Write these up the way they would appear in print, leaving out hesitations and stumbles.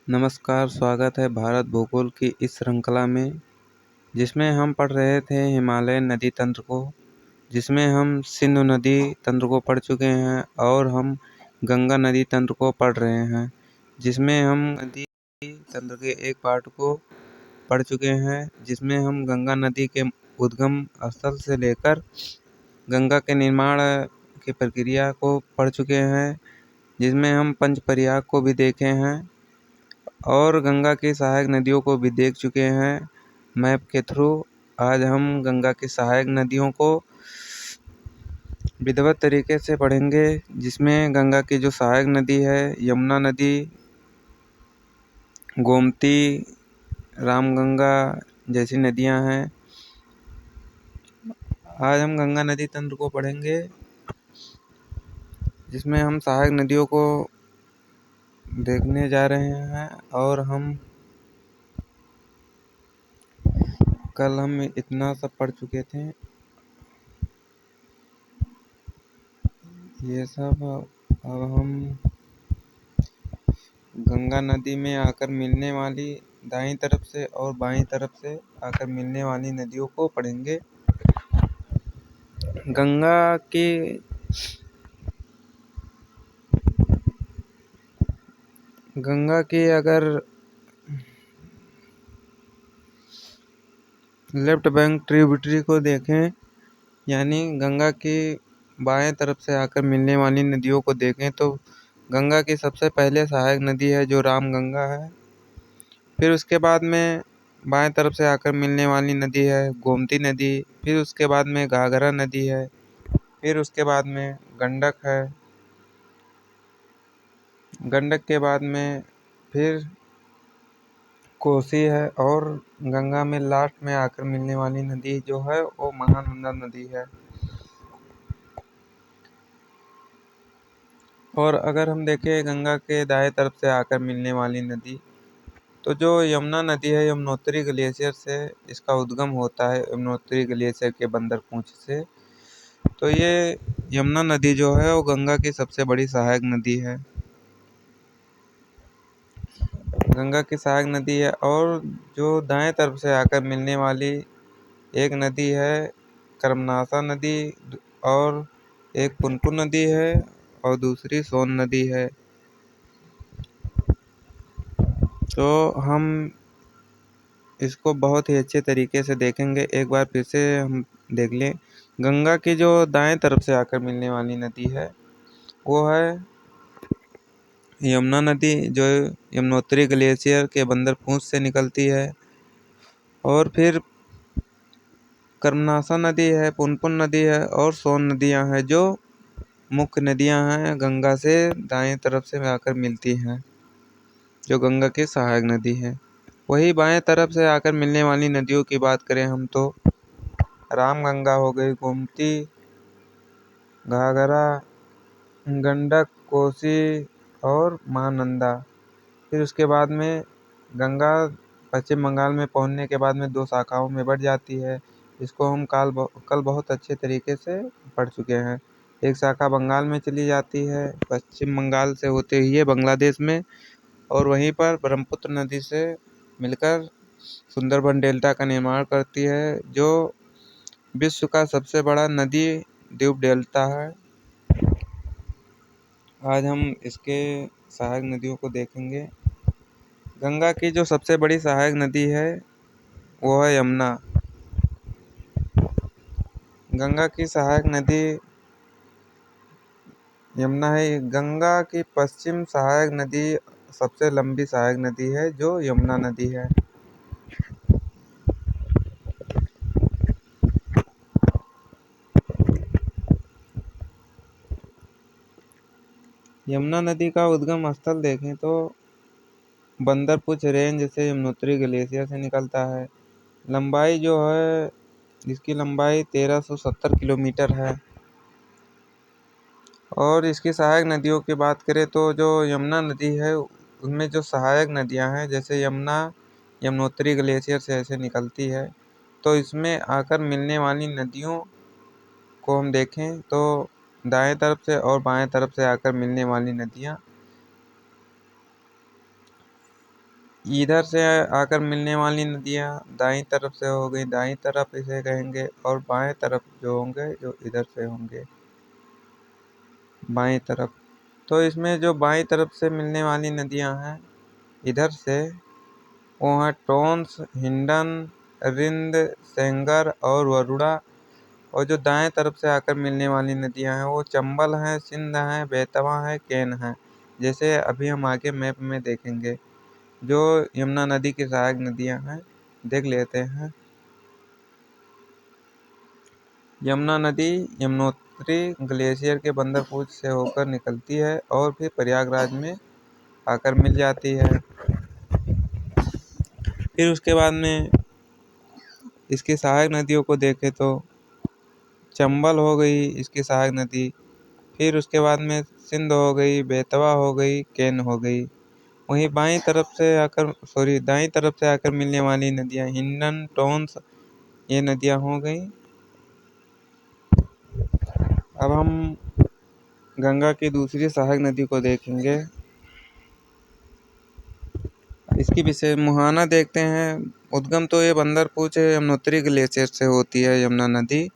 नमस्कार, स्वागत है भारत भूगोल की इस श्रृंखला में, जिसमें हम पढ़ रहे थे हिमालयन नदी तंत्र को, जिसमें हम सिंधु नदी तंत्र को पढ़ चुके हैं और हम गंगा नदी तंत्र को पढ़ रहे हैं, जिसमें हम नदी तंत्र के एक पार्ट को पढ़ चुके हैं, जिसमें हम गंगा नदी के उद्गम स्थल से लेकर गंगा के निर्माण की प्रक्रिया को पढ़ चुके हैं, जिसमें हम पंचप्रयाग को भी देखे हैं और गंगा की सहायक नदियों को भी देख चुके हैं मैप के थ्रू। आज हम गंगा की सहायक नदियों को विधिवत तरीके से पढ़ेंगे, जिसमें गंगा की जो सहायक नदी है यमुना नदी, गोमती, रामगंगा जैसी नदियां हैं। आज हम गंगा नदी तंत्र को पढ़ेंगे, जिसमें हम सहायक नदियों को देखने जा रहे हैं और कल हम इतना सब पढ़ चुके थे। ये सब अब हम गंगा नदी में आकर मिलने वाली दाईं तरफ से और बाईं तरफ से आकर मिलने वाली नदियों को पढ़ेंगे। गंगा की अगर लेफ्ट बैंक ट्रिब्यूटरी को देखें, यानी गंगा की बाएं तरफ से आकर मिलने वाली नदियों को देखें, तो गंगा की सबसे पहले सहायक नदी है जो रामगंगा है। फिर उसके बाद में बाएं तरफ से आकर मिलने वाली नदी है गोमती नदी। फिर उसके बाद में घाघरा नदी है। फिर उसके बाद में गंडक है। गंडक के बाद में फिर कोसी है और गंगा में लास्ट में आकर मिलने वाली नदी जो है वो महानंदा नदी है। और अगर हम देखें गंगा के दाएं तरफ से आकर मिलने वाली नदी, तो जो यमुना नदी है, यमुनोत्री ग्लेशियर से इसका उद्गम होता है, यमुनोत्री ग्लेशियर के बंदरपूंछ से। तो ये यमुना नदी जो है वो गंगा की सबसे बड़ी सहायक नदी है। गंगा की सहायक नदी है। और जो दाएं तरफ से आकर मिलने वाली एक नदी है कर्मनाशा नदी, और एक पुनपुन नदी है और दूसरी सोन नदी है। तो हम इसको बहुत ही अच्छे तरीके से देखेंगे। एक बार फिर से हम देख लें। गंगा की जो दाएं तरफ से आकर मिलने वाली नदी है वो है यमुना नदी, जो यमुनोत्री ग्लेशियर के बंदरपूंछ से निकलती है। और फिर कर्मनाशा नदी है, पुनपुन नदी है और सोन नदियां हैं, जो मुख्य नदियां हैं गंगा से दाएं तरफ से आकर मिलती हैं, जो गंगा की सहायक नदी है। वही बाएं तरफ से आकर मिलने वाली नदियों की बात करें हम, तो रामगंगा हो गई, गोमती, घाघरा, गंडक, कोसी और महानंदा। फिर उसके बाद में गंगा पश्चिम बंगाल में पहुंचने के बाद में दो शाखाओं में बढ़ जाती है। इसको हम कल बहुत अच्छे तरीके से पढ़ चुके हैं। एक शाखा बंगाल में चली जाती है, पश्चिम बंगाल से होते हुए बांग्लादेश में, और वहीं पर ब्रह्मपुत्र नदी से मिलकर सुंदरबन डेल्टा का निर्माण करती है, जो विश्व का सबसे बड़ा नदी द्वीप डेल्टा है। आज हम इसके सहायक नदियों को देखेंगे। गंगा की जो सबसे बड़ी सहायक नदी है वो है यमुना। गंगा की सहायक नदी यमुना है। गंगा की पश्चिम सहायक नदी सबसे लंबी सहायक नदी है, जो यमुना नदी है। यमुना नदी का उद्गम स्थल देखें तो बंदरपूंछ रेंज से यमुनोत्री ग्लेशियर से निकलता है। लंबाई जो है इसकी लंबाई 1370 किलोमीटर है। और इसकी सहायक नदियों की बात करें तो जो यमुना नदी है उनमें जो सहायक नदियां हैं, जैसे यमुना यमुनोत्री ग्लेशियर से ऐसे निकलती है, तो इसमें आकर मिलने वाली नदियों को हम देखें तो दाएं तरफ से और बाएं तरफ से आकर मिलने वाली नदियां इधर से आकर मिलने वाली नदियाँ दाईं तरफ से हो गई, दाईं तरफ इसे कहेंगे, और बाएं तरफ जो होंगे जो इधर से होंगे बाएं तरफ। तो इसमें जो बाईं तरफ से मिलने वाली नदियाँ हैं इधर से, वो हैं टोंस, हिंडन, रिंद, सेंगर और वरुणा। और जो दाएं तरफ से आकर मिलने वाली नदियां हैं वो चंबल हैं, सिंध हैं, बेतवा हैं, केन हैं। जैसे अभी हम आगे मैप में देखेंगे जो यमुना नदी की सहायक नदियां हैं, देख लेते हैं। यमुना नदी यमुनोत्री ग्लेशियर के बंदरपुर से होकर निकलती है और फिर प्रयागराज में आकर मिल जाती है। फिर उसके बाद में इसकी सहायक नदियों को देखें तो चंबल हो गई इसकी सहायक नदी, फिर उसके बाद में सिंध हो गई, बेतवा हो गई, केन हो गई। वहीं दाईं तरफ से आकर मिलने वाली नदियां हिंडन, टोंस, ये नदियां हो गई। अब हम गंगा की दूसरी सहायक नदी को देखेंगे। इसकी विशेष मुहाना देखते हैं। उद्गम तो ये बंदरपुर से यमुनोत्री ग्लेशियर से होती है यमुना नदी,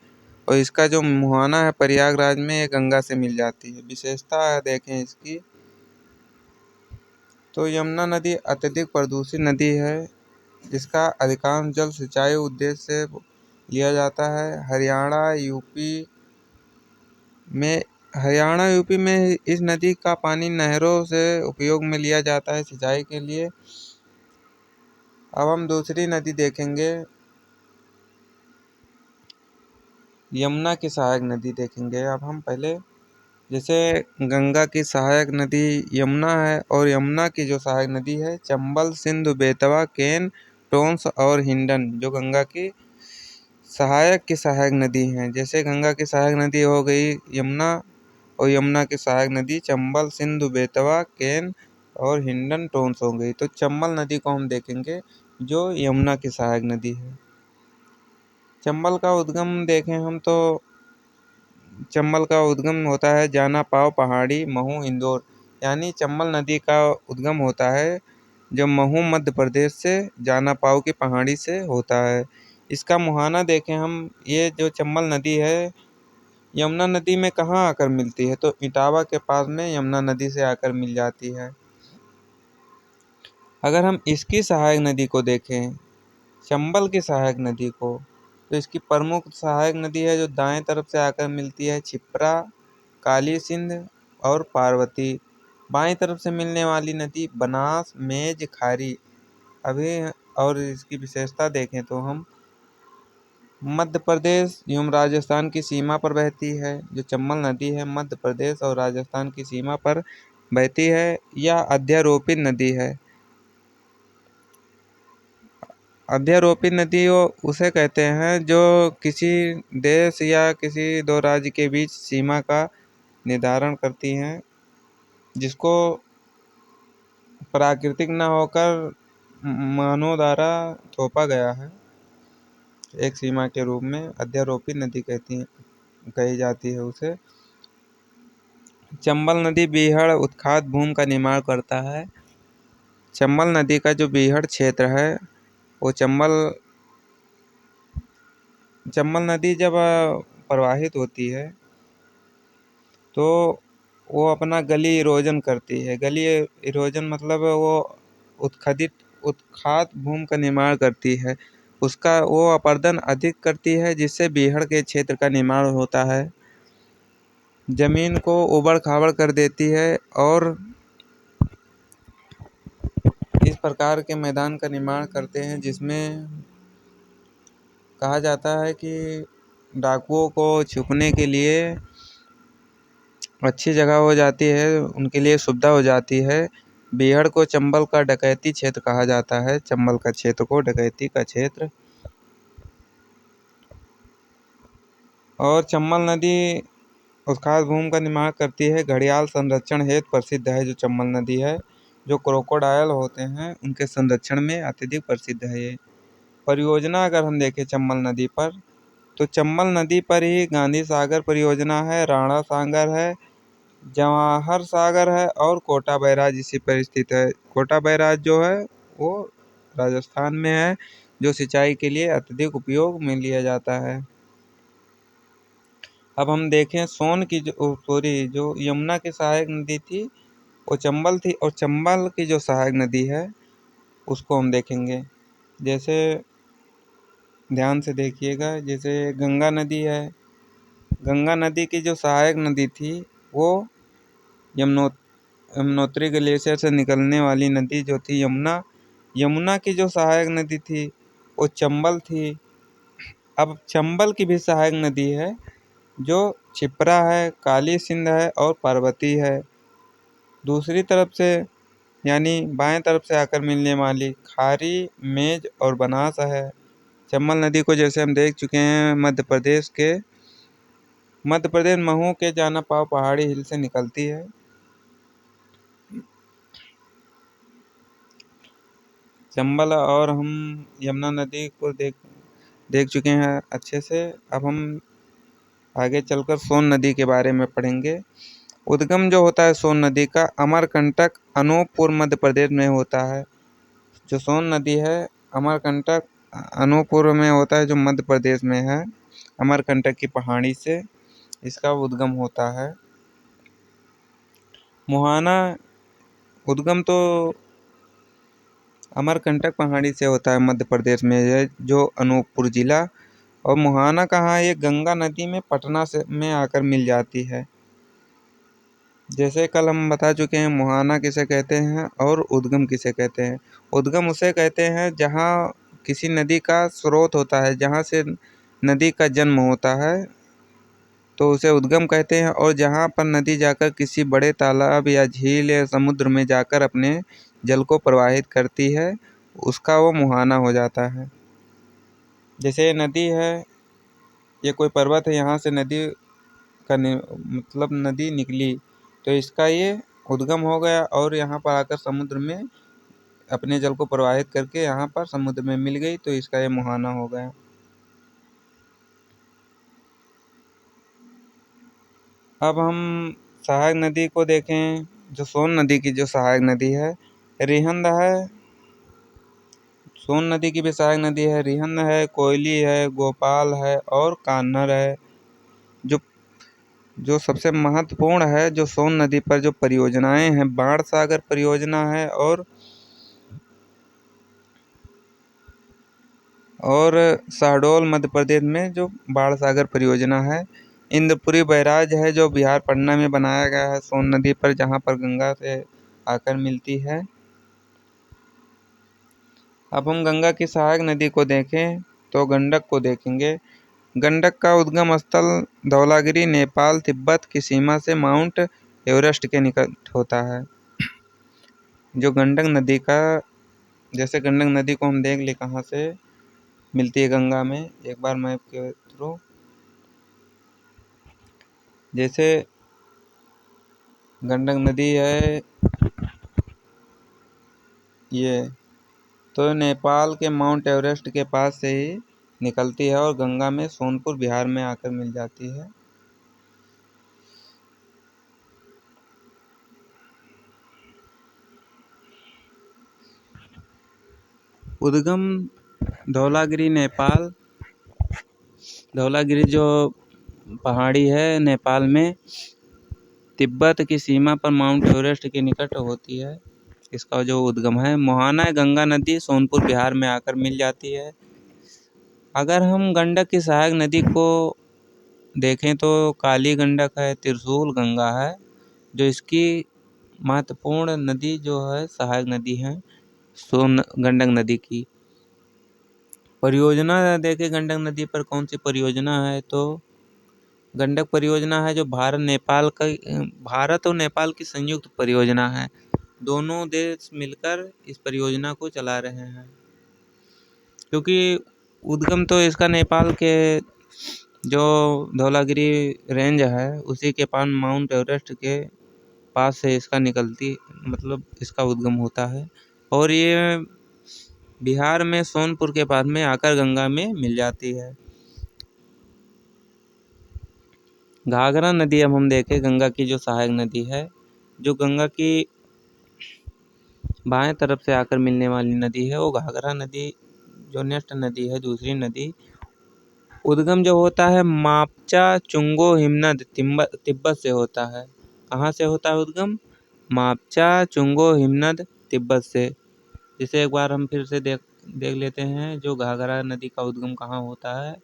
और इसका जो मुहाना है प्रयागराज में, ये गंगा से मिल जाती है। विशेषता देखें इसकी, तो यमुना नदी अत्यधिक प्रदूषित नदी है जिसका अधिकांश जल सिंचाई उद्देश्य से लिया जाता है। हरियाणा यूपी में इस नदी का पानी नहरों से उपयोग में लिया जाता है सिंचाई के लिए। अब हम दूसरी नदी देखेंगे, यमुना की सहायक नदी देखेंगे। अब हम पहले, जैसे गंगा की सहायक नदी यमुना है, और यमुना की जो सहायक नदी है चंबल, सिंधु, बेतवा, केन, टोंस और हिंडन, जो गंगा की सहायक नदी हैं। जैसे गंगा की सहायक नदी हो गई यमुना, और यमुना की सहायक नदी चंबल, सिंधु, बेतवा, केन और हिंडन, टोंस हो गई। तो चंबल नदी को हम देखेंगे जो यमुना की सहायक नदी है। चंबल का उद्गम देखें हम तो चंबल का उद्गम होता है जाना पाव पहाड़ी, महू, इंदौर। यानी चंबल नदी का उद्गम होता है जो महू मध्य प्रदेश से जाना पाव की पहाड़ी से होता है। इसका मुहाना देखें हम, ये जो चंबल नदी है यमुना नदी में कहाँ आकर मिलती है, तो इटावा के पास में यमुना नदी से आकर मिल जाती है। अगर हम इसकी सहायक नदी को देखें, चंबल की सहायक नदी को, तो इसकी प्रमुख सहायक नदी है जो दाएं तरफ से आकर मिलती है छिप्रा, काली सिंध और पार्वती। बाएं तरफ से मिलने वाली नदी बनास, मेज, खारी। अभी और इसकी विशेषता देखें तो हम मध्य प्रदेश एवं राजस्थान की सीमा पर बहती है। जो चंबल नदी है मध्य प्रदेश और राजस्थान की सीमा पर बहती है। यह अध्यारोपित नदी है। अध्यारोपित नदी उसे कहते हैं जो किसी देश या किसी दो राज्य के बीच सीमा का निर्धारण करती हैं, जिसको प्राकृतिक न होकर मानव द्वारा थोपा गया है एक सीमा के रूप में। अध्यारोपित नदी कही जाती है उसे। चंबल नदी बीहड़ उत्खात भूमि का निर्माण करता है। चंबल नदी का जो बीहड़ क्षेत्र है वो चंबल नदी जब प्रवाहित होती है तो वो अपना गली इरोजन करती है। गली इरोजन मतलब वो उत्खात भूमि का निर्माण करती है, उसका वो अपर्दन अधिक करती है, जिससे बीहड़ के क्षेत्र का निर्माण होता है। जमीन को उबड़ खाबड़ कर देती है और इस प्रकार के मैदान का निर्माण करते हैं जिसमें कहा जाता है कि डाकुओं को छुपने के लिए अच्छी जगह हो जाती है, उनके लिए सुविधा हो जाती है। बीहड़ को चंबल का डकैती क्षेत्र कहा जाता है। चंबल का क्षेत्र को डकैती का क्षेत्र। और चंबल नदी उत्खात भूमि का निर्माण करती है। घड़ियाल संरक्षण हेतु प्रसिद्ध है जो चंबल नदी है। जो क्रोकोडायल होते हैं उनके संरक्षण में अत्यधिक प्रसिद्ध है ये परियोजना। अगर हम देखें चंबल नदी पर, तो चंबल नदी पर ही गांधी सागर परियोजना है, राणा सागर है, जवाहर सागर है और कोटा बैराज इसी पर स्थित है। कोटा बैराज जो है वो राजस्थान में है, जो सिंचाई के लिए अत्यधिक उपयोग में लिया जाता है। अब हम देखें सोन की जो यमुना की सहायक नदी थी वो चंबल थी, और चंबल की जो सहायक नदी है उसको हम देखेंगे। जैसे ध्यान से देखिएगा, जैसे गंगा नदी है, गंगा नदी की जो सहायक नदी थी वो यमुनोत्री ग्लेशियर से निकलने वाली नदी जो थी यमुना, यमुना की जो सहायक नदी थी वो चंबल थी। अब चंबल की भी सहायक नदी है जो क्षिप्रा है, काली सिंध है और पार्वती है। दूसरी तरफ से यानी बाएं तरफ से आकर मिलने वाली खारी, मेज और बनास है। चंबल नदी को जैसे हम देख चुके हैं मध्य प्रदेश महू के जाना पाव पहाड़ी हिल से निकलती है। चंबल और हम यमुना नदी को देख चुके हैं अच्छे से। अब हम आगे चलकर सोन नदी के बारे में पढ़ेंगे। उद्गम जो होता है सोन नदी का अमरकंटक अनूपपुर मध्य प्रदेश में होता है। जो सोन नदी है अमरकंटक अनूपपुर में होता है, जो मध्य प्रदेश में है। अमरकंटक की पहाड़ी से इसका उद्गम होता है। मुहाना उद्गम तो अमरकंटक पहाड़ी से होता है, मध्य प्रदेश में है, जो अनूपपुर जिला। और मुहाना कहाँ, ये गंगा नदी में पटना से में आकर मिल जाती है। जैसे कल हम बता चुके हैं मुहाना किसे कहते हैं और उद्गम किसे कहते हैं। उद्गम उसे कहते हैं जहाँ किसी नदी का स्रोत होता है, जहाँ से नदी का जन्म होता है तो उसे उद्गम कहते हैं। और जहाँ पर नदी जाकर किसी बड़े तालाब या झील या समुद्र में जाकर अपने जल को प्रवाहित करती है, उसका वो मुहाना हो जाता है। जैसे ये नदी है, ये कोई पर्वत है, यहाँ से नदी का मतलब नदी निकली तो इसका ये उद्गम हो गया और यहाँ पर आकर समुद्र में अपने जल को प्रवाहित करके यहाँ पर समुद्र में मिल गई, तो इसका ये मुहाना हो गया। अब हम सहायक नदी को देखें। जो सोन नदी की जो सहायक नदी है रिहंद है। सोन नदी की भी सहायक नदी है, रिहंद है, कोयली है, गोपाल है और कान्हर है। जो जो सबसे महत्वपूर्ण है, जो सोन नदी पर जो परियोजनाएं हैं, बाण सागर परियोजना है और शहडोल मध्य प्रदेश में जो बाण सागर परियोजना है। इंद्रपुरी बैराज है जो बिहार पटना में बनाया गया है सोन नदी पर, जहाँ पर गंगा से आकर मिलती है। अब हम गंगा की सहायक नदी को देखें तो गंडक को देखेंगे। गंडक का उद्गम स्थल धौलागिरी, नेपाल तिब्बत की सीमा से माउंट एवरेस्ट के निकट होता है। जो गंडक नदी का, जैसे गंडक नदी को हम देख ले कहाँ से मिलती है गंगा में, एक बार मैप के थ्रू। जैसे गंडक नदी है ये, तो नेपाल के माउंट एवरेस्ट के पास से ही निकलती है और गंगा में सोनपुर बिहार में आकर मिल जाती है। उद्गम धौलागिरी नेपाल, धौलागिरी जो पहाड़ी है नेपाल में तिब्बत की सीमा पर माउंट एवरेस्ट के निकट होती है। इसका जो उद्गम है मुहाना गंगा नदी सोनपुर बिहार में आकर मिल जाती है। अगर हम गंडक की सहायक नदी को देखें तो काली गंडक है, त्रिशूल गंगा है, जो इसकी महत्वपूर्ण नदी जो है सहायक नदी है सोन गंडक नदी की। परियोजना देखें गंडक नदी पर कौन सी परियोजना है, तो गंडक परियोजना है जो भारत और नेपाल की संयुक्त परियोजना है। दोनों देश मिलकर इस परियोजना को चला रहे हैं, क्योंकि उद्गम तो इसका नेपाल के जो धौलागिरी रेंज है उसी के पास माउंट एवरेस्ट के पास से इसका मतलब इसका उद्गम होता है। और ये बिहार में सोनपुर के पास में आकर गंगा में मिल जाती है। घाघरा नदी अब हम देखें, गंगा की जो सहायक नदी है, जो गंगा की बाएं तरफ से आकर मिलने वाली नदी है वो घाघरा नदी जो नेक्स्ट नदी है दूसरी नदी, उद्गम जो होता है मापचा चुंगो हिमनद तिब्बत से होता है। कहाँ से होता है उद्गम? मापचा चुंगो हिमनद तिब्बत से। जिसे एक बार हम फिर से देख लेते हैं जो घाघरा नदी का उद्गम कहाँ होता है।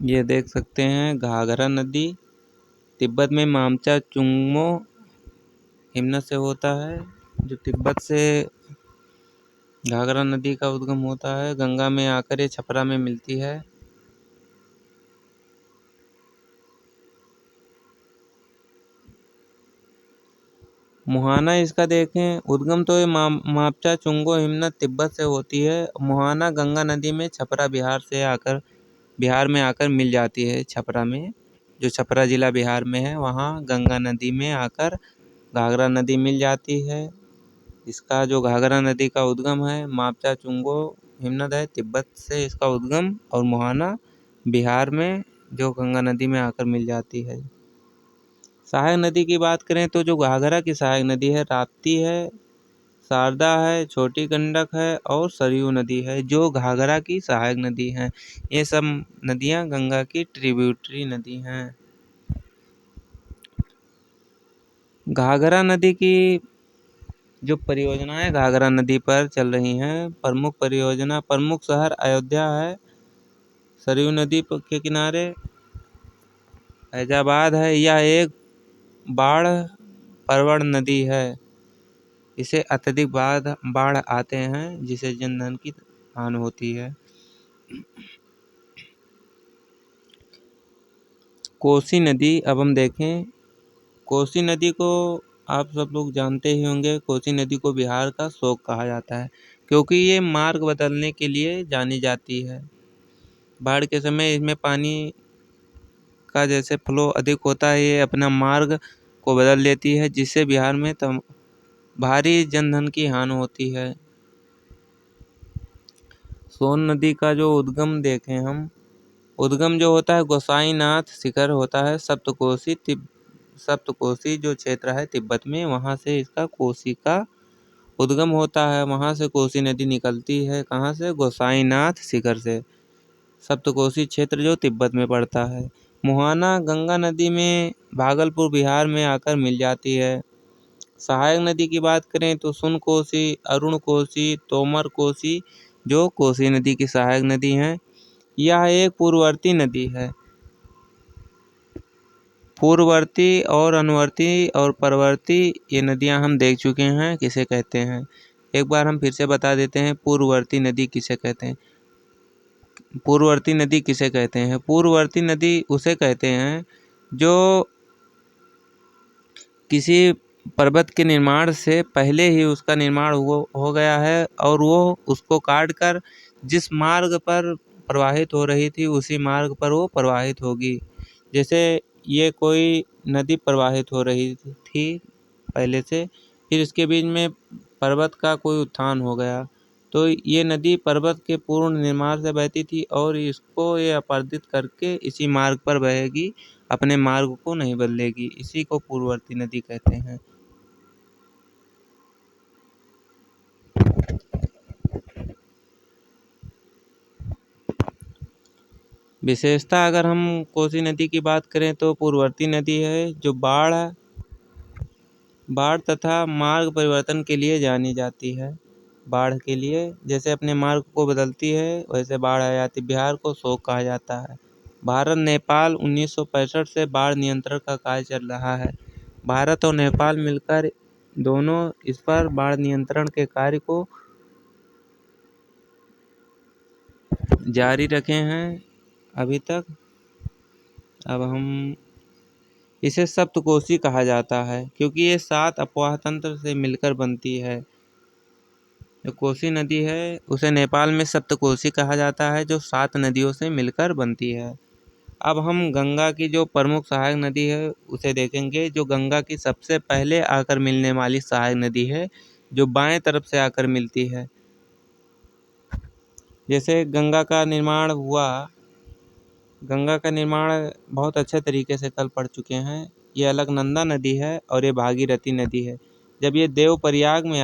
ये देख सकते हैं घाघरा नदी तिब्बत में मामचा चुंगमो हिमनद से होता है, जो तिब्बत से घाघरा नदी का उद्गम होता है। गंगा में आकर ये छपरा में मिलती है। मुहाना इसका देखें उद्गम तो ये मापचा चुंगो हिमनद तिब्बत से होती है। मुहाना गंगा नदी में छपरा बिहार में आकर मिल जाती है। छपरा में जो छपरा जिला बिहार में है वहाँ गंगा नदी में आकर घाघरा नदी मिल जाती है। इसका जो घाघरा नदी का उद्गम है मापचा चुंगो हिमनद है तिब्बत से इसका उद्गम, और मुहाना बिहार में जो गंगा नदी में आकर मिल जाती है। सहायक नदी की बात करें तो जो घाघरा की सहायक नदी है राप्ती है, शारदा है, छोटी गंडक है और सरयू नदी है जो घाघरा की सहायक नदी हैं। ये सब नदियां गंगा की ट्रिब्यूटरी नदी हैं। घाघरा नदी की जो परियोजनाएं घाघरा नदी पर चल रही हैं, प्रमुख शहर अयोध्या है, सरयू नदी के किनारे फैजाबाद है। यह एक बाढ़ प्रवण नदी है। इसे अत्यधिक बाढ़ आते हैं जिससे जनधन की हानि होती है। कोसी नदी अब हम देखें। कोसी नदी को आप सब लोग जानते ही होंगे। कोसी नदी को बिहार का शोक कहा जाता है क्योंकि ये मार्ग बदलने के लिए जानी जाती है। बाढ़ के समय इसमें पानी का जैसे फ्लो अधिक होता है ये अपना मार्ग को बदल लेती है जिससे बिहार में भारी जनधन की हानि होती है। सोन नदी का जो उद्गम देखें हम, उद्गम जो होता है गोसाईनाथ शिखर होता है सप्तकोशी जो क्षेत्र है तिब्बत में, वहाँ से इसका कोसी का उद्गम होता है। वहाँ से कोसी नदी निकलती है कहाँ से? गोसाईनाथ शिखर से। सप्तकोशी क्षेत्र जो तिब्बत में पड़ता है। मुहाना गंगा नदी में भागलपुर बिहार में आकर मिल जाती है। सहायक नदी की बात करें तो सुन कोसी, अरुण कोसी, तोमर कोसी जो कोसी नदी की सहायक नदी हैं। यह एक पूर्ववर्ती नदी है। पूर्ववर्ती और अनुवर्ती और परवर्ती ये नदियां हम देख चुके हैं किसे कहते हैं। एक बार हम फिर से बता देते हैं पूर्ववर्ती नदी किसे कहते हैं। पूर्ववर्ती नदी किसे कहते हैं? पूर्ववर्ती नदी उसे कहते हैं जो किसी पर्वत के निर्माण से पहले ही उसका निर्माण हो गया है और वो उसको काट कर जिस मार्ग पर प्रवाहित हो रही थी उसी मार्ग पर वो प्रवाहित होगी। जैसे ये कोई नदी प्रवाहित हो रही थी पहले से, फिर इसके बीच में पर्वत का कोई उत्थान हो गया तो ये नदी पर्वत के पूर्ण निर्माण से बहती थी और इसको ये अपरदित करके इसी मार्ग पर बहेगी, अपने मार्ग को नहीं बदलेगी। इसी को पूर्ववर्ती नदी कहते हैं। विशेषता अगर हम कोसी नदी की बात करें तो पूर्ववर्ती नदी है जो बाढ़ तथा मार्ग परिवर्तन के लिए जानी जाती है। बाढ़ के लिए जैसे अपने मार्ग को बदलती है वैसे बाढ़ आ जाती। बिहार को शोक कहा जाता है। भारत नेपाल 1965 से बाढ़ नियंत्रण का कार्य चल रहा है। भारत और नेपाल मिलकर दोनों इस पर बाढ़ नियंत्रण के कार्य को जारी रखे हैं अभी तक। अब हम इसे सप्तकोशी कहा जाता है क्योंकि ये 7 अपवाह तंत्र से मिलकर बनती है। जो कोसी नदी है उसे नेपाल में सप्तकोशी कहा जाता है जो 7 नदियों से मिलकर बनती है। अब हम गंगा की जो प्रमुख सहायक नदी है उसे देखेंगे। जो गंगा की सबसे पहले आकर मिलने वाली सहायक नदी है जो बाएं तरफ से आकर मिलती है। जैसे गंगा का निर्माण हुआ, गंगा का निर्माण बहुत अच्छे तरीके से कल पढ़ चुके हैं। ये अलकनंदा नदी है और ये भागीरथी नदी है। जब ये देवप्रयाग में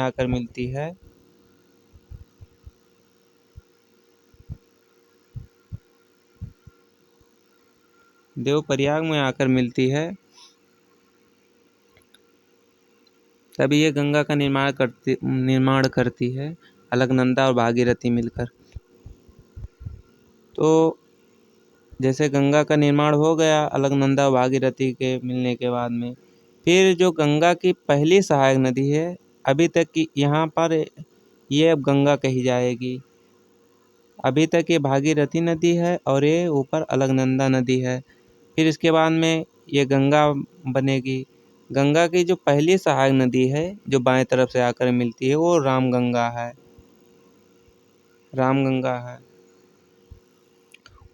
आकर मिलती है तभी ये गंगा का निर्माण करती है, अलकनंदा और भागीरथी मिलकर। तो जैसे गंगा का निर्माण हो गया अलकनंदा और भागीरथी के मिलने के बाद में, फिर जो गंगा की पहली सहायक नदी है, अभी तक की यहाँ पर ये अब गंगा कही जाएगी। अभी तक ये भागीरथी नदी है और ये ऊपर अलकनंदा नदी है। फिर इसके बाद में ये गंगा बनेगी। गंगा की जो पहली सहायक नदी है जो बाएं तरफ से आकर मिलती है वो रामगंगा है।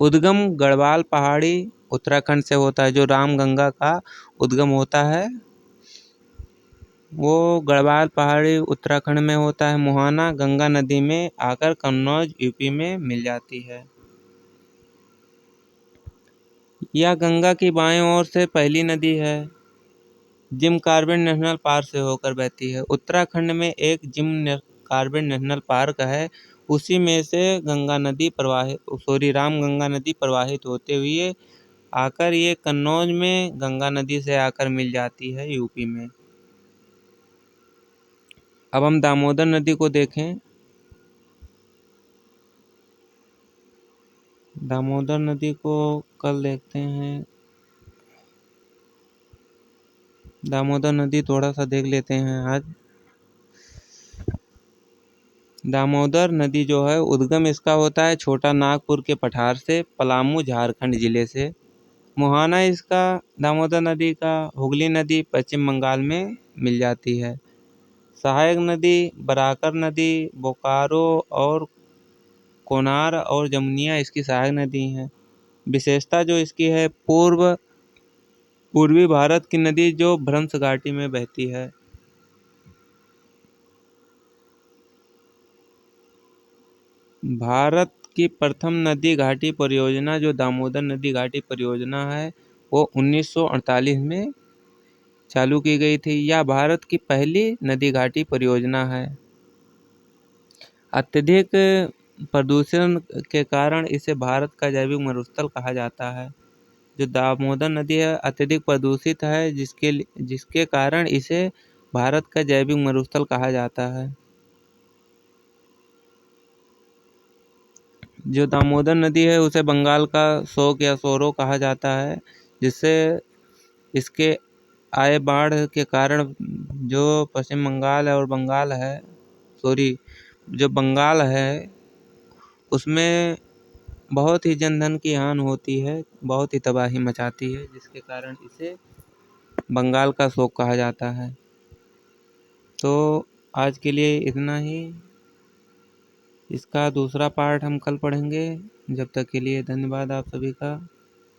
उद्गम गढ़वाल पहाड़ी उत्तराखंड से होता है। जो रामगंगा का उद्गम होता है वो गढ़वाल पहाड़ी उत्तराखंड में होता है। मुहाना गंगा नदी में आकर कन्नौज यूपी में मिल जाती है। यह गंगा की बाएं ओर से पहली नदी है। जिम कॉर्बेट नेशनल पार्क से होकर बहती है। उत्तराखंड में एक कॉर्बेट नेशनल पार्क है, उसी में से रामगंगा नदी प्रवाहित होते हुए आकर ये कन्नौज में गंगा नदी से आकर मिल जाती है यूपी में। अब हम दामोदर नदी को देखें। दामोदर नदी को कल देखते हैं। दामोदर नदी थोड़ा सा देख लेते हैं आज। दामोदर नदी जो है उद्गम इसका होता है छोटा नागपुर के पठार से, पलामू झारखंड जिले से। मुहाना इसका दामोदर नदी का हुगली नदी पश्चिम बंगाल में मिल जाती है। सहायक नदी बराकर नदी, बोकारो और कोनार और जमुनिया इसकी सहायक नदी हैं। विशेषता जो इसकी है पूर्वी भारत की नदी जो भ्रंश घाटी में बहती है। भारत की प्रथम नदी घाटी परियोजना जो दामोदर नदी घाटी परियोजना है वो 1948 में चालू की गई थी। यह भारत की पहली नदी घाटी परियोजना है। अत्यधिक प्रदूषण के कारण इसे भारत का जैविक मरुस्थल कहा जाता है। जो दामोदर नदी है अत्यधिक प्रदूषित है, जिसके कारण इसे भारत का जैविक मरुस्थल कहा जाता है। जो दामोदर नदी है उसे बंगाल का शोक या सोरो कहा जाता है, जिससे इसके आए बाढ़ के कारण जो पश्चिम बंगाल है और जो बंगाल है उसमें बहुत ही जनधन की हानि होती है, बहुत ही तबाही मचाती है, जिसके कारण इसे बंगाल का शोक कहा जाता है। तो आज के लिए इतना ही। इसका दूसरा पार्ट हम कल पढ़ेंगे। जब तक के लिए धन्यवाद आप सभी का।